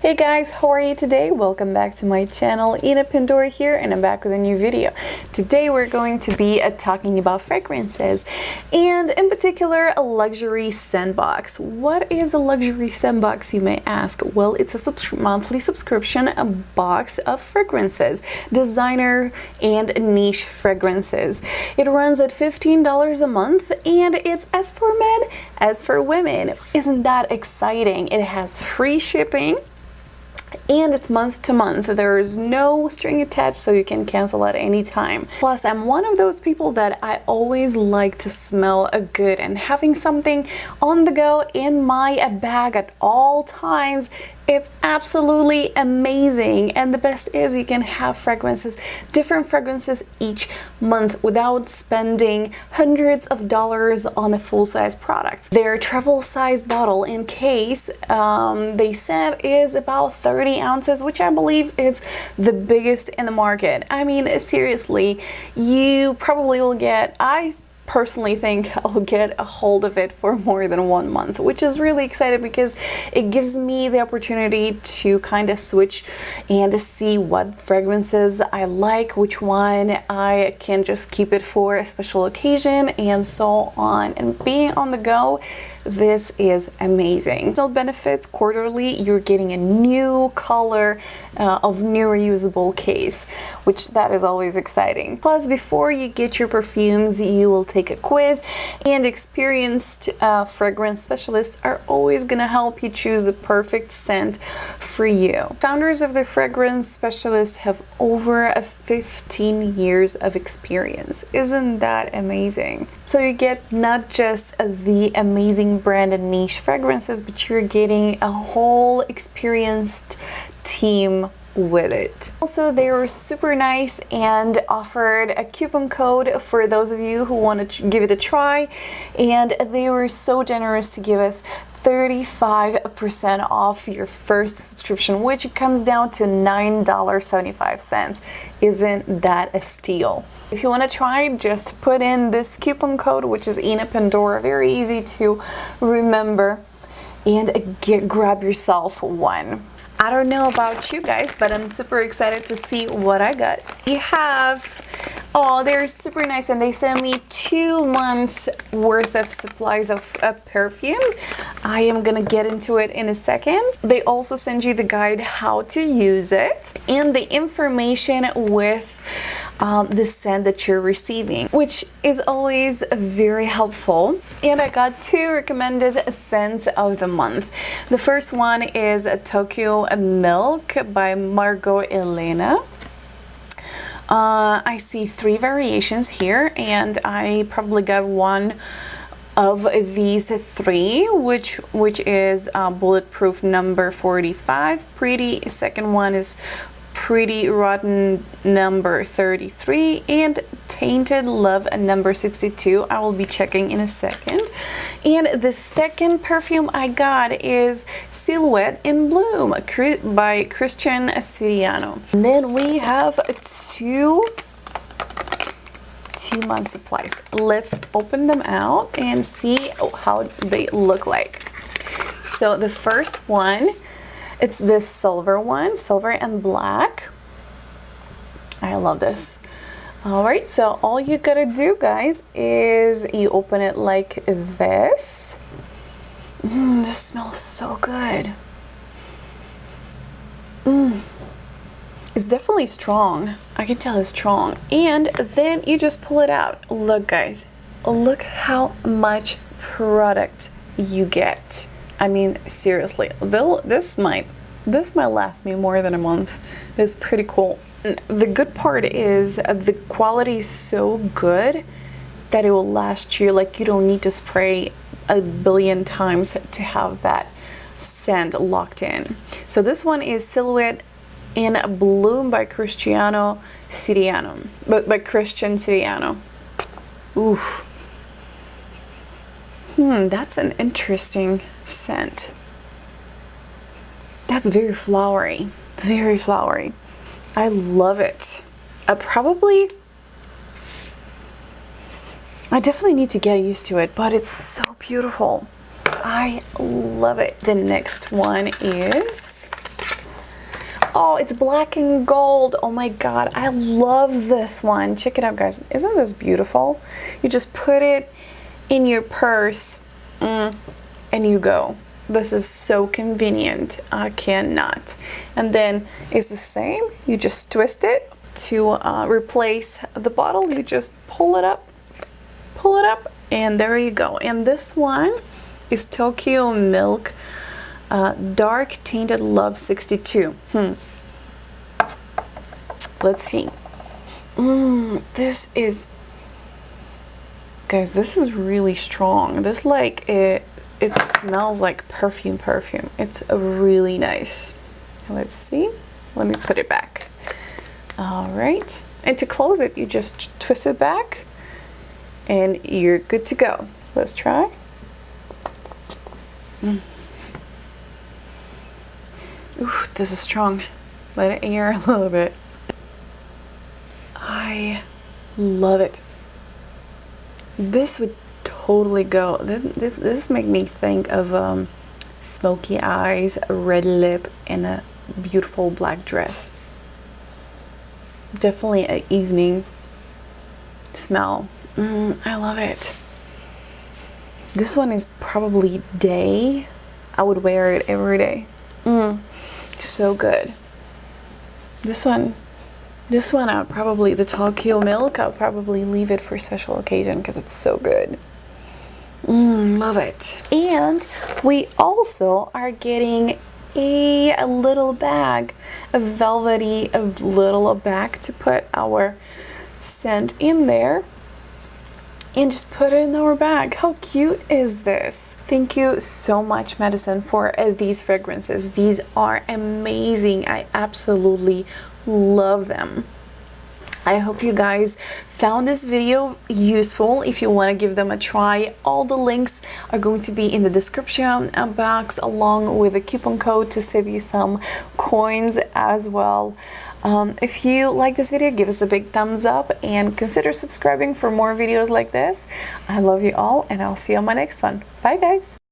Hey guys, how are you today? Welcome back to my channel. Pandora here, and I'm back with a new video. Today we're going to be talking about fragrances, and in particular a luxury scent box. What is a luxury scent box, you may ask? Well, it's a monthly subscription box of fragrances, designer and niche fragrances. It runs at $15 a month, and it's as for men as for women. Isn't that exciting? It has free shipping, and it's month to month. There's no string attached, so you can cancel at any time. Plus, I'm one of those people that I always like to smell good, and having something on the go in my bag at all times, it's absolutely amazing. And the best is you can have fragrances, different fragrances each month without spending hundreds of dollars on a full-size product. Their travel size bottle in case, they said, is about 30 ounces, which I believe is the biggest in the market. I mean, seriously, you probably will get, I personally think I'll get a hold of it for more than 1 month, which is really exciting because it gives me the opportunity to kind of switch and see what fragrances I like, which one I can just keep it for a special occasion, and so on. And being on the go, this is amazing. Additional benefits: quarterly you're getting a new color of new reusable case, which that is always exciting. Plus, before you get your perfumes, you will take a quiz, and experienced fragrance specialists are always gonna help you choose the perfect scent for you. Founders of the fragrance specialists have over 15 years of experience. Isn't that amazing? So you get not just the amazing brand and niche fragrances, but you're getting a whole experienced team with it. Also, they were super nice and offered a coupon code for those of you who want to give it a try, and they were so generous to give us 35% off your first subscription, which comes down to $9.75. Isn't that a steal? If you want to try, just put in this coupon code, which is Pandora, very easy to remember, and grab yourself one. I don't know about you guys, but I'm super excited to see what I got. We have, oh, they're super nice, and they sent me 2 months worth of supplies of perfumes. I am gonna get into it in a second. They also send you the guide how to use it and the information with the scent that you're receiving, which is always very helpful. And I got 2 recommended scents of the month. The first one is Tokyo Milk by Margot Elena. I see 3 variations here, and I probably got one of these 3, which is Bulletproof number 45, Pretty. Second one is Pretty Rotten number 33, and Tainted Love number 62. I will be checking in a second. And the second perfume I got is Silhouette in Bloom by Christian Siriano. And then we have 2 month supplies. Let's open them out and see how they look like. So the first one, it's this silver one, silver and black. I love this. All right, so all you gotta do, guys, is you open it like this. This smells so good. It's definitely strong. I can tell it's strong. And then you just pull it out. Look, guys, look how much product you get. I mean, seriously, this might last me more than a month. It's pretty cool. The good part is the quality is so good that it will last you. Like, you don't need to spray a billion times to have that scent locked in. So this one is Silhouette in Bloom by Cristiano Siriano, by Christian Siriano. Oof. That's an interesting scent. That's very flowery, very flowery. I love it. I definitely need to get used to it, but it's so beautiful. I love it. The next one is Oh, it's black and gold. Oh my god, I love this one. Check it out, guys. Isn't this beautiful? You just put it in your purse and you go. This is so convenient. I cannot. And then it's the same. You just twist it to replace the bottle. You just pull it up, and there you go. And this one is Tokyo Milk Dark Tainted Love 62. Let's see. This is, guys, this is really strong. This, like, it smells like perfume. It's really nice. Let's see. Let me put it back. All right. And to close it, you just twist it back and you're good to go. Let's try. Ooh, this is strong. Let it air a little bit. I love it. This would totally go. This make me think of smoky eyes, a red lip, and a beautiful black dress. Definitely an evening smell. I love it. This one is probably day. I would wear it every day. So good. This one I'll probably, the Tokyo Milk, I'll probably leave it for a special occasion because it's so good. Love it. And we also are getting a little bag, a velvety little bag to put our scent in there and just put it in our bag. How cute is this? Thank you so much, Madison, for these fragrances. These are amazing. I absolutely love them. I hope you guys found this video useful. If you want to give them a try, all the links are going to be in the description box, along with a coupon code to save you some coins as well. If you like this video, give us a big thumbs up and consider subscribing for more videos like this. I love you all, and I'll see you on my next one. Bye, guys.